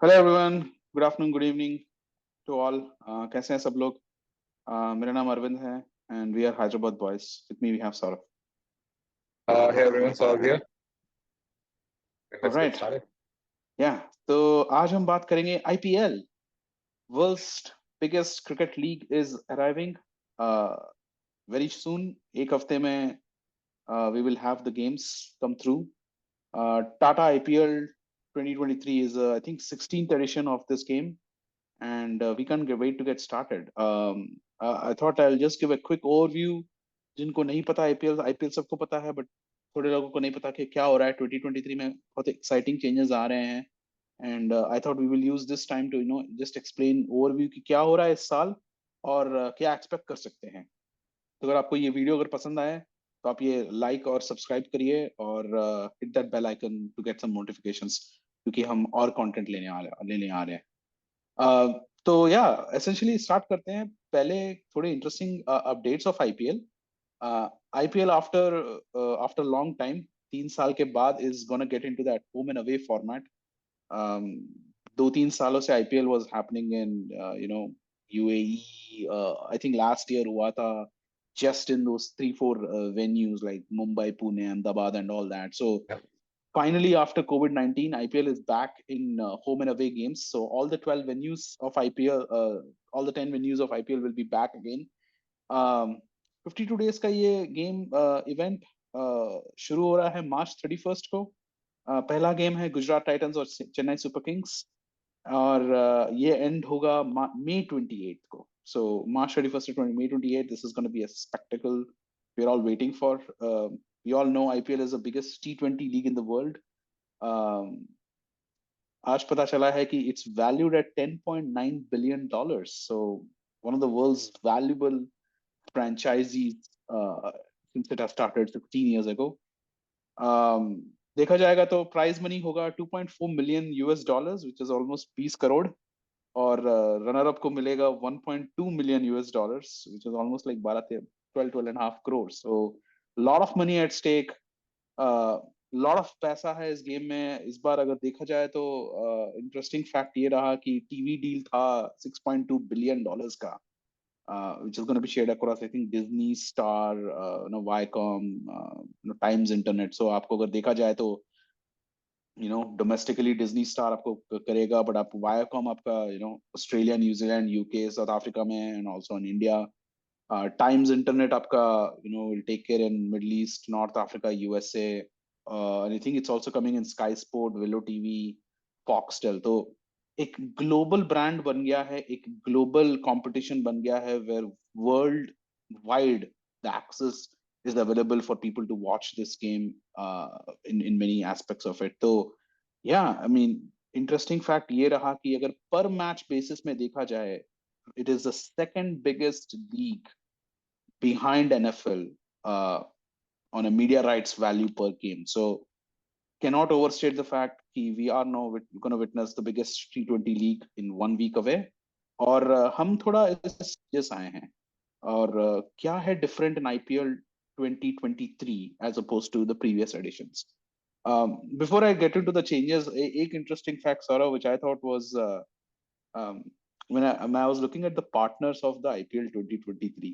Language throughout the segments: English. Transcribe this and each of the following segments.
Hello everyone. Good afternoon, good evening to all. कैसे हैं सब लोग? मेरा नाम अरविंद है and we are Hyderabad boys. With me we have Saurabh. Hey everyone, Saurabh here. Let's get alright. started. या तो आज हम बात करेंगे IPL. World's biggest cricket league is arriving very soon. एक हफ्ते में we will have the games come through. Tata IPL 2023 is I think 16th edition of this game, and we can't wait to get started. I thought I'll just give a quick overview. जिनको नहीं पता IPL, IPL सबको पता है, but थोड़े लोगों को नहीं पता कि क्या हो रहा है 2023 में। बहुत एक्साइटिंग चेंजेस आ रहे हैं and I thought we will use this time to just explain overview कि क्या हो रहा है इस साल और क्या एक्सपेक्ट कर सकते हैं। तो अगर आपको ये वीडियो अगर पसंद आए तो आप ये लाइक और सब्सक्राइब करिए और hit that bell icon to get some notifications, क्योंकि हम और कंटेंट लेने आ रहे हैं। तो या एसेंशियली स्टार्ट करते हैं। पहले थोड़े interesting updates of IPL. IPL after after long time, 3 साल के बाद is gonna get into that home and away format. 2-3 सालों से IPL was happening in you know UAE. I think last year हुआ था just in those 3-4 venues like Mumbai, Pune, Ahmedabad, and all that. So Yeah. finally, after COVID-19, IPL is back in home and away games. So all the 12 venues of IPL, all the 10 venues of IPL will be back again. 52 days का ये game event शुरू हो रहा है March 31st को। पहला game है Gujarat Titans और चेन्नई सुपर किंग्स, और ये एंड होगा May 28 को। So March 31st to May 28, this is going to be a spectacle we're all waiting for. We all know IPL is the biggest T20 league in the world. um, आज पता चला है कि it's valued at $10.9 billion. So one of the world's valuable franchisees since it has started 16 years ago. um, देखा जाएगा तो prize money होगा 2.4 million US dollars, which is almost 20 crore. और रनर अप को मिलेगा 1.2 million US dollars, which is almost like 12-12.5 crore. So lot of money at stake, lot of पैसा है इस गेम में इस बार। अगर देखा जाए तो इंटरेस्टिंग फैक्ट ये रहा कि टीवी डील था $6.2 billion का, which is going to be shared across I think Disney, Star, Viacom, Times Internet. So आपको अगर देखा जाए तो डोमेस्टिकली डिज्नी स्टार आपको करेगा, बट आप वायाकॉम आपका Australia, New Zealand, UK, South Africa में and also in India. Times internet आपका will take care in Middle East, North Africa, USA. I think it's also coming in Sky Sport, Willow TV, Foxtel. तो एक global brand बन गया है, एक global competition बन गया है, where world wide the access is available for people to watch this game in many aspects of it. तो yeah, I mean, interesting fact ये रहा कि अगर पर मैच बेसिस में देखा जाए, it is the second biggest league behind NFL on a media rights value per game. So cannot overstate the fact कि we are now going to witness the biggest T20 league in 1 week away. और हम थोड़ा इस आए हैं और क्या है different in IPL 2023 as opposed to the previous editions. Before I get into the changes, एक interesting fact, Saurabh, which I thought was um, when I was looking at the partners of the IPL 2023,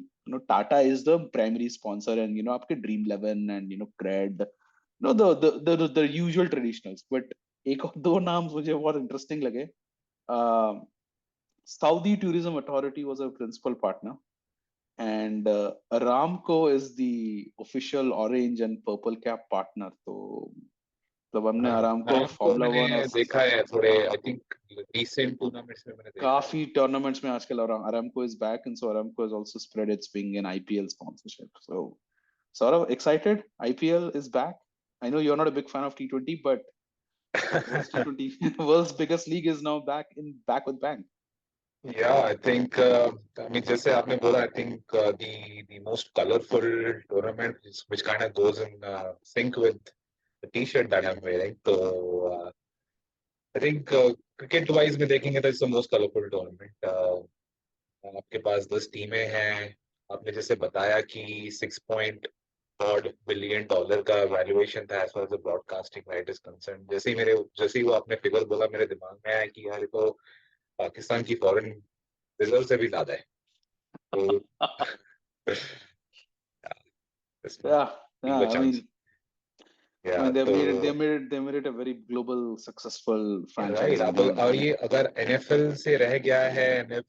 Tata is the primary sponsor, and आपके Dream 11 and Cred, the usual traditionals. But एक और दो नाम मुझे बहुत interesting लगे. Saudi Tourism Authority was a principal partner, and Aramco is the official orange and purple cap partner. तो मतलब हमने Aramco नाम तो Formula One और मैंने देखा है थोड़े आई थिंक रिसेंट टूर्नामेंट्स में मैंने देखा है. काफी टूर्नामेंट्स में आजकल Aramco is back, and so Aramco has also spread its wing in IPL sponsorship. So sort of excited. IPL is back. I know you're not a big fan of T20, but world's T20 world's biggest league is now back with bang. Yeah, I think I mean जैसे आपने बोला I think the most colorful tournament which kind of goes in sync with the t-shirt that I'm wearing. So I think cricket wise में देखेंगे तो it's the most colorful tournament. आपके पास 10 टीमें हैं. आपने जैसे बताया कि $1 billion का वैल्यूएशन था as far as the broadcasting right is concerned. जैसे ही वो आपने फिगर बोला मेरे दिमाग में आया कि यार ये तो पाकिस्तान की फॉरेन रिजर्व से भी ज्यादा है. तो इसमें Yeah, give yeah. a chance. I mean, Yeah, तो they made it a very global, successful right. franchise. I अब mean, ये अगर एनएफएल से रह गया है and if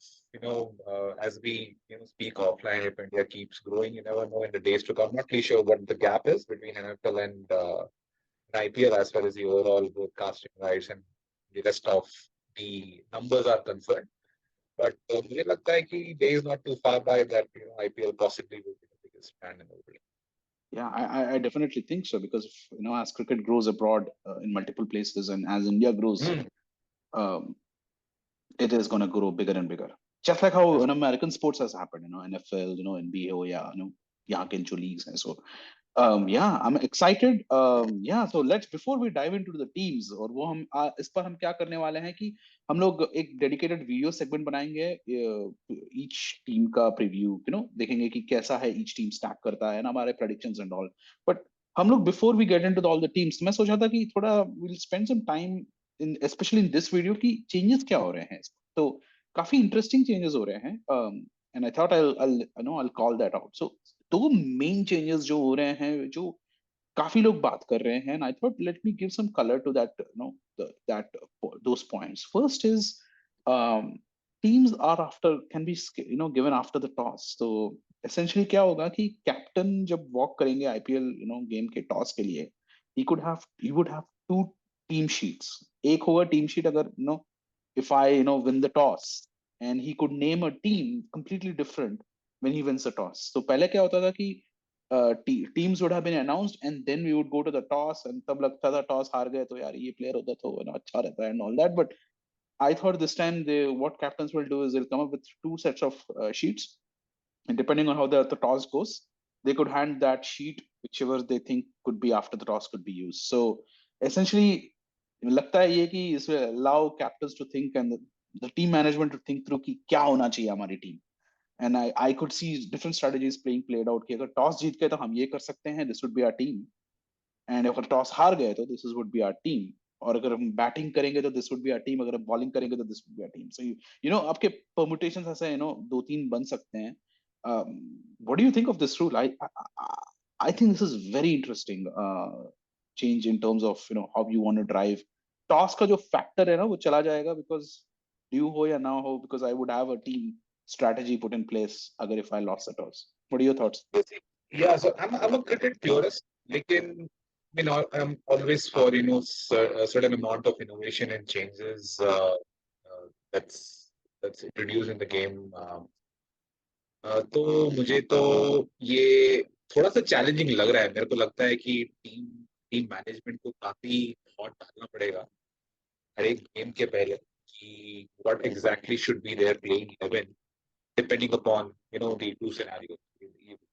as we speak offline, if India keeps growing, you never know in the days to come. Not really sure what the gap is between NFL and IPL as far as the overall broadcasting rights and the rest of the numbers are concerned. But मुझे लगता है कि day is not too far by that IPL possibly will be the biggest brand in the world. yeah, I definitely think so because as cricket grows abroad in multiple places and as India grows, Hmm. um, it is going to grow bigger and bigger. Just like how American sports has happened, NFL, NBA, yeah, यहाँ के जो leagues हैं. So yeah, I'm excited. Yeah, so let's before we dive into the teams और वो हम इस पर हम क्या करने वाले हैं कि हम लोग एक dedicated video segment बनाएंगे each team का preview, देखेंगे कि कैसा है each team stack करता है ना हमारे predictions and all. But हम लोग before we get into all the teams, मैं सोचा था कि थोड़ा we'll spend some time in especially in this video कि changes क्या हो रहे हैं. तो काफी interesting changes हो रहे हैं. And I thought I'll call that out. So दो मेन चेंजेस जो हो रहे हैं जो काफी लोग बात कर रहे हैं, and I thought let me give some color to that, that those points. First is um, teams are after can be given after the toss. So essentially क्या होगा कि कैप्टन जब वॉक करेंगे आईपीएल गेम के toss के लिए, he would have two team sheets. एक होगा टीम शीट अगर if I win the toss, and he could name a team completely different when he wins the toss. So पहले क्या होता था कि teams would have been announced and then we would go to the toss and तब लगता था toss हार गए तो यार ये player होता तो अच्छा रहता है and all that. But I thought this time what captains will do is they'll come up with two sets of sheets, and depending on how the toss goes, they could hand that sheet whichever they think could be after the toss could be used. So essentially लगता है ये कि इसमें allow captains to think and the team management to think through कि क्या होना चाहिए हमारी team. And I could see different strategies played out कि अगर टॉस जीत गए तो हम ये कर सकते हैं, this would be our team. And अगर टॉस हार गए तो this would be our team. और अगर हम बैटिंग करेंगे तो this would be our team. अगर हम बॉलिंग करेंगे तो this would be our team. So आपके permutations ऐसे दो तीन बन सकते हैं. What do you think of this rule? I think this is very interesting change in terms of how you want to drive. Toss का जो फैक्टर है ना वो चला जाएगा because ड्यू हो या ना हो, because I would have a team strategy put in place agar if I lost the toss. What are your thoughts? Yeah, so I'm a cricket purist. लेकिन I'm always for a certain amount of innovation and changes that's introduced in the game. तो मुझे तो ये थोड़ा सा challenging लग रहा है. मेरे को लगता है कि टीम टीम मैनेजमेंट को काफी थॉट डालना पड़ेगा हर एक गेम के पहले कि what exactly should be their playing 11 depending upon the two scenarios.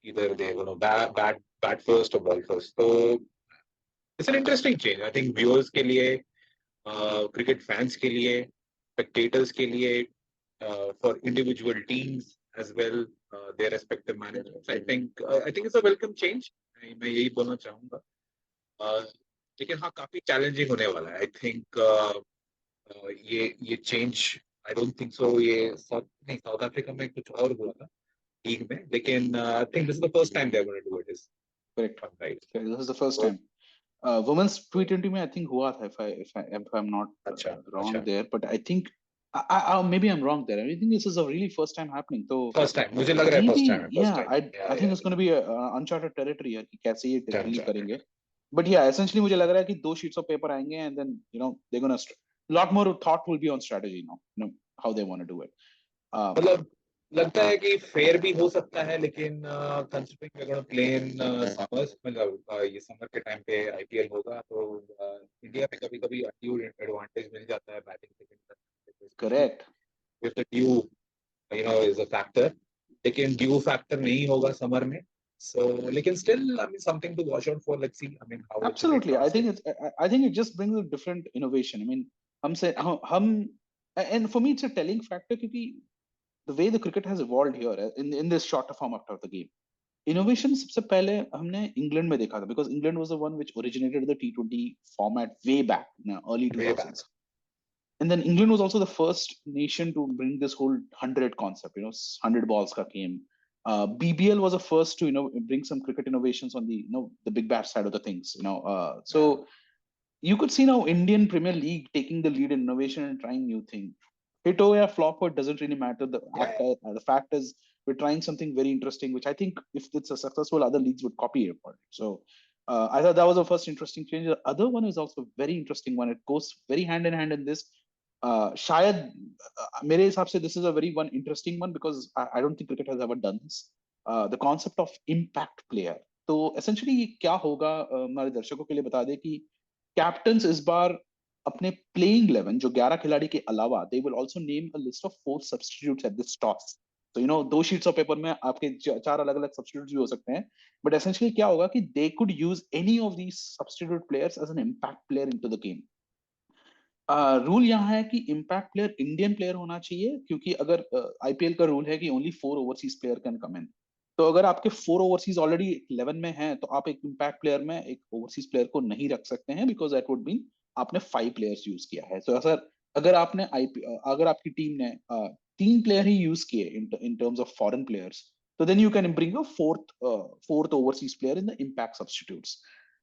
Either they're going to bat first or ball first. So it's an interesting change. I think viewers के लिए, cricket fans के लिए, spectators के लिए, for individual teams as well, their respective managers. I think it's a welcome change. मैं यही बोलना चाहूँगा. लेकिन हाँ काफी चैलेंजिंग होने वाला है. I think ये change I don't think so. ये साउथ अफ्रीका में कुछ और हुआ था लीग में, लेकिन I think this is the first time they are going to do it. Is Correct. Right. This is the first time. Women's T20 में I think हुआ था if I'm not अच्छा wrong अच्छा. there, but I think maybe I'm wrong there. I think this is a really first time happening. So first time मुझे लग रहा है. maybe first time है. First yeah, time. I think it's going to be a uncharted territory है कि कैसे ये चल डील चल. करेंगे. But yeah, essentially मुझे लग रहा है कि दो sheets of paper आएंगे and then they're gonna lot more thought will be on strategy now. How they want to do it. मतलब लगता है कि फेयर भी हो सकता है, लेकिन considering we gonna play in summers, मतलब ये समर के टाइम पे आईपीएल होगा तो इंडिया में कभी कभी ड्यू एडवांटेज मिल जाता है batting second. Correct. If the due is a factor, लेकिन ड्यू फैक्टर नहीं होगा समर में. So, लेकिन still, I mean, something to watch out for. Let's see. I mean, how it really Absolutely. translates. I think it just brings a different innovation. I mean, हम and for me it's a telling factor because the way the cricket has evolved here in this shorter format of the game, innovation सबसे पहले हमने England में देखा था, because England was the one which originated the T20 format way back in early way back. 2000s. And then England was also the first nation to bring this whole 100 concept, 100 balls ka game. BBL was the first to bring some cricket innovations on the the big bash side of the things. So Yeah. you could see now Indian Premier League taking the lead in innovation and trying new things. Hit or flop, it doesn't really matter. Yeah. The fact is we're trying something very interesting, which I think if it's a successful, other leagues would copy it for it. So I thought that was the first interesting change. The other one is also a very interesting one. It goes very hand in hand in this. शायद मेरे हिसाब से this is a very one interesting one because I don't think cricket has ever done this. The concept of impact player. तो essentially ये क्या होगा, हमारे दर्शकों के लिए बता दे कि कैप्टन्स इस बार अपने प्लेइंग 11 जो 11 खिलाड़ी के अलावा they will also name a list of 4 substitutes at this toss. तो दो शीट्स ऑफ पेपर में आपके चार अलग अलग सब्स्टिट्यूट्स भी हो सकते हैं, बट एसेंशियली क्या होगा कि they could use any of these substitute players as an impact player into the game. Rule यहाँ है कि इम्पैक्ट प्लेयर इंडियन प्लेयर होना चाहिए, क्योंकि अगर आईपीएल का रूल है कि only 4 overseas player can come in. तो अगर आपके 4 ओवरसीज ऑलरेडी 11 में हैं, तो आप एक इम्पैक्ट प्लेयर में एक ओवरसीज प्लेयर को नहीं रख सकते हैं, बिकॉज दैट वुड मीन आपने 5 प्लेयर्स यूज किया है. तो अगर आपने अगर आपकी टीम ने 3 प्लेयर ही यूज किए in terms of foreign players, तो then you can bring a fourth overseas player in the impact substitutes.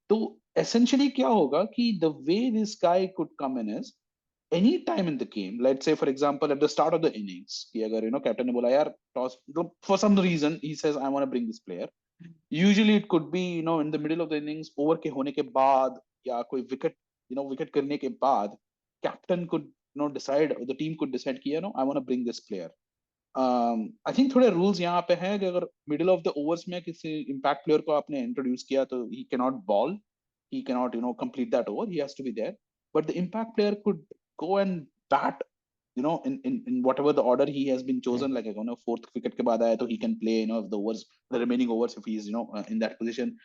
तो एसेंशियली क्या होगा कि the way this guy could come in is any time in the game, let's say for example at the start of the innings कि अगर captain ने बोला यार toss, for some reason he says I want to bring this player. Usually it could be in the middle of the innings, over के होने के बाद या कोई wicket करने के बाद captain could decide, the team could decide कि I want to bring this player. I think थोड़े rules यहाँ पे हैं कि अगर middle of the overs में किसी impact player को आपने introduce किया तो he cannot ball, he cannot complete that over, he has to be there. But the impact player could go and bat, in whatever the order he has been chosen, like fourth wicket के बाद आया तो he can play the overs, the remaining overs if he is in that position.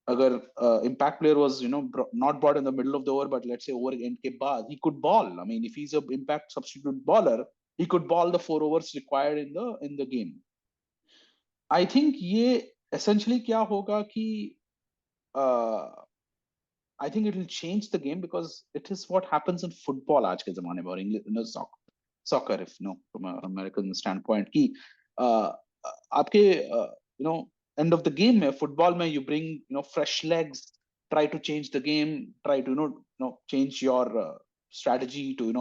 अगर impact player was not brought in the middle of the over, but let's say over end के बाद he could ball. I mean if he's a impact substitute bowler, he could ball the 4 overs required in the game. I think ये essentially क्या होगा कि uh, I think it will change the game because it is what happens in football आज के जमाने में, और English soccer if from an American standpoint कि uh, आपके end of the game में football में you bring fresh legs, try to change the game, try to change your strategy to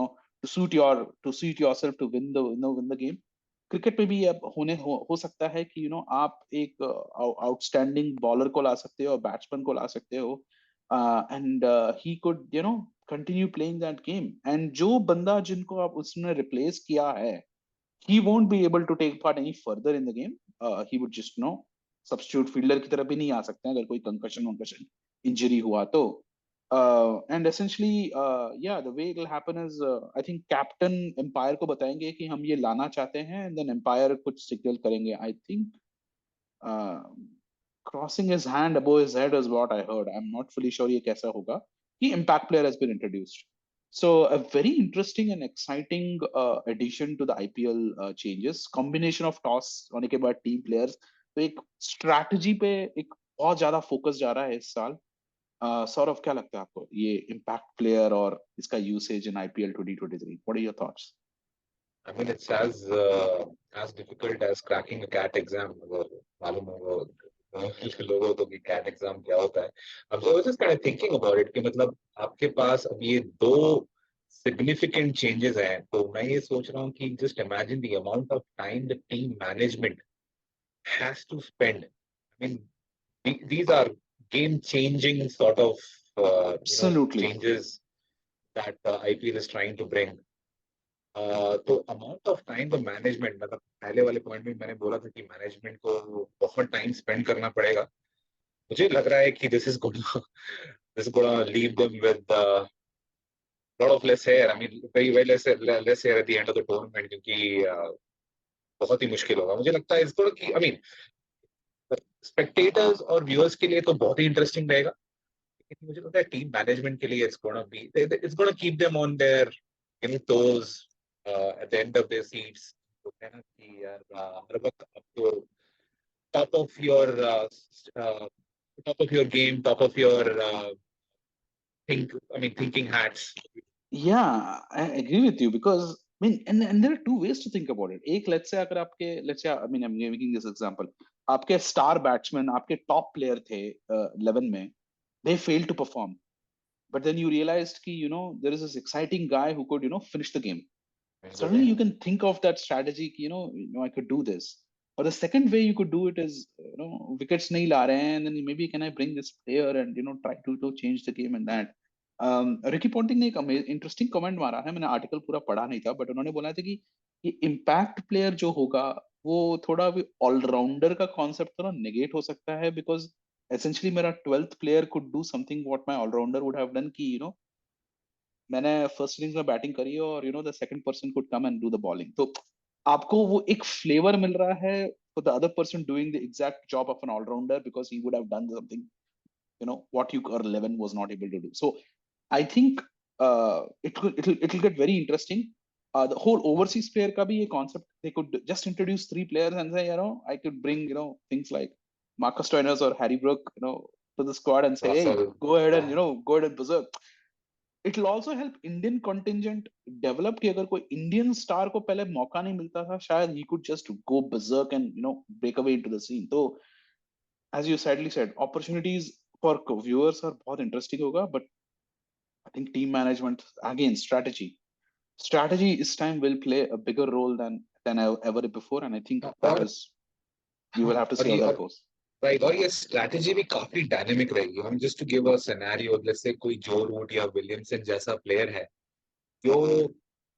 to suit yourself to win the game. Cricket में भी अब हो सकता है कि आप एक आउटस्टैंडिंग बॉलर को ला सकते हो और बैट्समैन को ला सकते हो, and he could continue playing that game, and जो बंदा जिनको आप उसने रिप्लेस किया है he won't be able to take part any further in the game. He would just substitute fielder की तरह भी नहीं आ सकते हैं अगर कोई concussion injury हुआ तो. And essentially yeah, the way it will happen is I think captain empire को बताएंगे कि हम ये लाना चाहते हैं, and then empire कुछ signal करेंगे. I think uh, crossing his hand above his head is what I heard. I'm not fully sure ये कैसा होगा कि impact player has been introduced. So a very interesting and exciting addition to the IPL changes. Combination of toss होने के बाद team players. तो एक strategy पे एक बहुत ज्यादा focus जा रहा है इस साल. सौरभ क्या लगता है आपको ये impact player और इसका usage in IPL 2023? What are your thoughts? I mean, it's as difficult as cracking a CAT exam. मालूम होगा लोगों को कि CAT exam क्या होता है. अब so I was just kind of thinking about it कि मतलब आपके पास अब ये दो significant changes हैं, तो मैं ये सोच रहा हूँ कि just imagine the amount of time the team management has to spend. I mean, these are game-changing sort of Absolutely. changes that IPL is trying to bring. तो amount of time the management, मतलब पहले वाले point में मैंने बोला था कि management को बहुत टाइम स्पेंड करना पड़ेगा. मुझे लग रहा है कि this is gonna leave them with lot of less hair. I mean very less hair at the end of the tournament, क्योंकि बहुत ही मुश्किल होगा. मुझे लगता है इसको कि आई मीन स्पेक्टेटर्स और व्यूअर्स के लिए तो बहुत ही इंटरेस्टिंग रहेगा, लेकिन मुझे लगता है टीम मैनेजमेंट के लिए it's gonna keep them on their toes at the end of their seats. तो कहना कि यार हर वक्त आपको top of your top of your game, top of your thinking hats. Yeah, I agree with you because I mean, and there are two ways to think about it. एक, let's say अगर आपके, let's say, I mean, I'm making this example. आपके star batsman, आपके top player थे 11 में, they failed to perform. But then you realized कि, there is this exciting guy who could, finish the game. Suddenly you can think of that strategy कि, I could do this. Or the second way you could do it is, wickets nahi la rahe hain, and then maybe can I bring this player and, try to change the game and that. Ricky Ponting ने एक interesting comment मारा है, मैंने article पूरा पढ़ा नहीं था, but उन्होंने बोला था कि ये इम्पैक्ट प्लेयर जो होगा वो थोड़ा भी ऑलराउंडर का कॉन्सेप्ट थोड़ा नेगेट हो सकता है, बिकॉज एसेंशियली मेरा 12th player could do something what my allrounder would have done, कि मैंने फर्स्ट इनिंग्स में बैटिंग करी है और the second person could come and do the bowling, तो आपको वो एक फ्लेवर मिल रहा है for the other person doing the exact job of an allrounder, because he would have done something what you or 11 was not able to do. So I think it'll get very interesting. The whole overseas player ka bhi ye concept, they could just introduce three players and say, I could bring things like Marcus Stoinis or Harry Brook to the squad and say, hey, Russell, go ahead and go ahead and berserk. It will also help Indian contingent develop कि अगर कोई Indian star को पहले मौका नहीं मिलता था, शायद he could just go berserk and break away into the scene. तो as you sadly said, opportunities for viewers are बहुत interesting होगा, but I think team management, again, strategy this time will play a bigger role than ever before, and I think that और is, we will have to see how that goes. Right, और ये strategy भी काफी dynamic रहेगी. हम just to give a scenario, let's say कोई जो root या विलियमसन जैसा प्लेयर है जो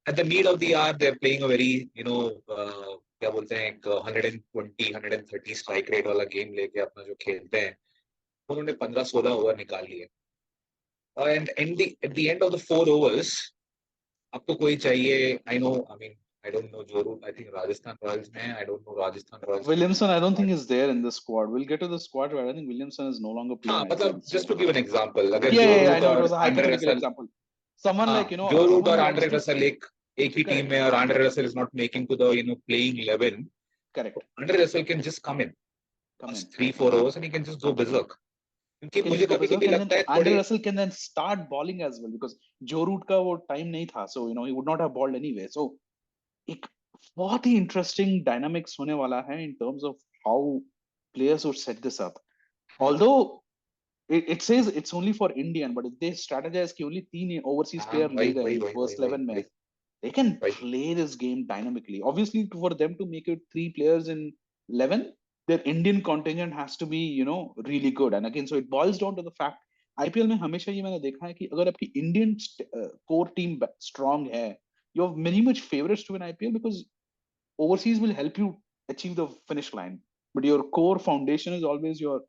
at the need of the hour they are playing a very क्या बोलते हैं, एक 120 130 स्ट्राइक रेट वाला गेम लेके अपना जो खेलते हैं, उन्होंने 15-16 ओवर निकाल लिए, and at the end of the 4 overs आपको कोई चाहिए. I know, I mean, I don't know Joe Root, I think Rajasthan Royals में, I don't know Rajasthan Royals में. Williamson, I don't think is there in the squad. We'll get to the squad, but I think Williamson is no longer हाँ, playing IPL. मतलब just to give an example, अगर Yeah, जो yeah, yeah, I Root know it और was a Andre hypothetical Russell, example. Someone हाँ, like, जो Root someone और who Andre obviously, Russell एक ही टीम correct, में, और Andre Russell is not making to the playing 11, correct, Andre Russell can just come in come in. 3-4 overs and he can just go berserk. क्योंकि Can मुझे just go कभी कभी berserk, and then लगता है Andre थोड़े, Russell can then start bowling as well, because Joe Root का वो time नहीं था, so he would not have bowled anyway. So एक बहुत ही interesting dynamics होने वाला है in terms of how players would set this up. Although it says it's only for Indian, but if they strategize कि only तीन overseas हाँ, player ले वही गए वही in वही वही first 11 में, वही they can वही. play this game dynamically. Obviously, for them to make it three players in 11, their Indian contingent has to be, really good. And again, so it boils down to the fact, IPL में हमेशा ये मैंने देखा है कि अगर आपकी Indian core team strong है, you have many much favorites to win IPL, because overseas will help you achieve the finish line. But your core foundation is always your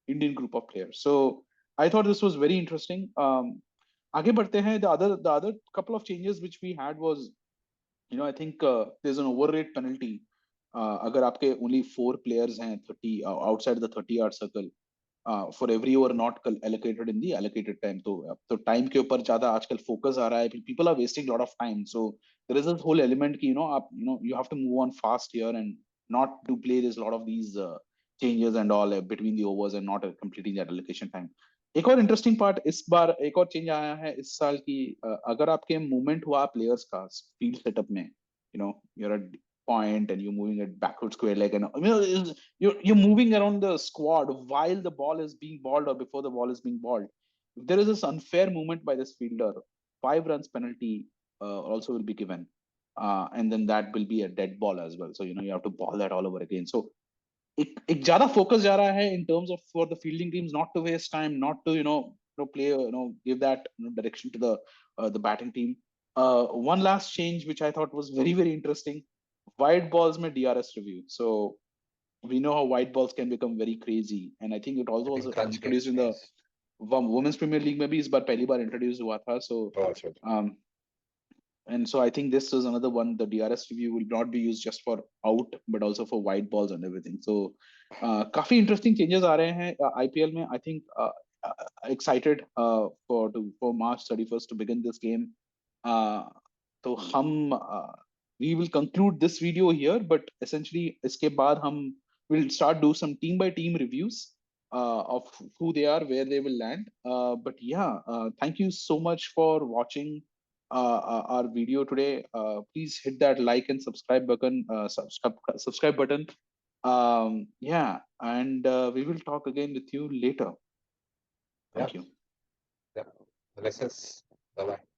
Indian group of players. So I thought this was very interesting. आगे बढ़ते हैं. The other couple of changes which we had was, I think there's an overrate penalty. अगर आपके only 4 players हैं 30 outside the 30-yard circle, for every over not allocated in the allocated time. तो time के ऊपर ज्यादा आजकल focus आ रहा है. People are wasting a lot of time. So there is this whole element कि आप you have to move on fast here and not to play this lot of these changes and all between the overs and not completing that allocation time. एक और interesting part, इस बार एक और change आया है इस साल की. अगर आपके मूवमेंट हुआ प्लेयर्स का फील्ड सेटअप में, you're at point and you're moving it backward square leg, and you're moving around the squad while the ball is being balled or before the ball is being balled. If there is this unfair movement by this fielder, 5 runs penalty also will be given, and then that will be a dead ball as well. So you have to ball that all over again. So एक ज्यादा focus जा रहा है in terms of for the fielding teams not to waste time, not to play give that direction to the batting team. One last change which I thought was very very interesting: wide balls में DRS review. So we know how wide balls can become very crazy, and I think it also was crunch के, introduced in the yes. women's Premier League में भी इस बार पहली बार introduced हुआ था. So अच्छा. um, and so I think this is another one. The DRS review will not be used just for out, but also for white balls and everything. So, काफी interesting changes आ रहे हैं IPL में. I think excited for March 31st to begin this game. तो हम we will conclude this video here, but essentially इसके बाद हम we'll start do some team by team reviews of who they are, where they will land. But yeah, thank you so much for watching our video today. Please hit that like and subscribe button. Subscribe button. Yeah, and we will talk again with you later. Yeah, Thank you. yeah. Let's just bye bye.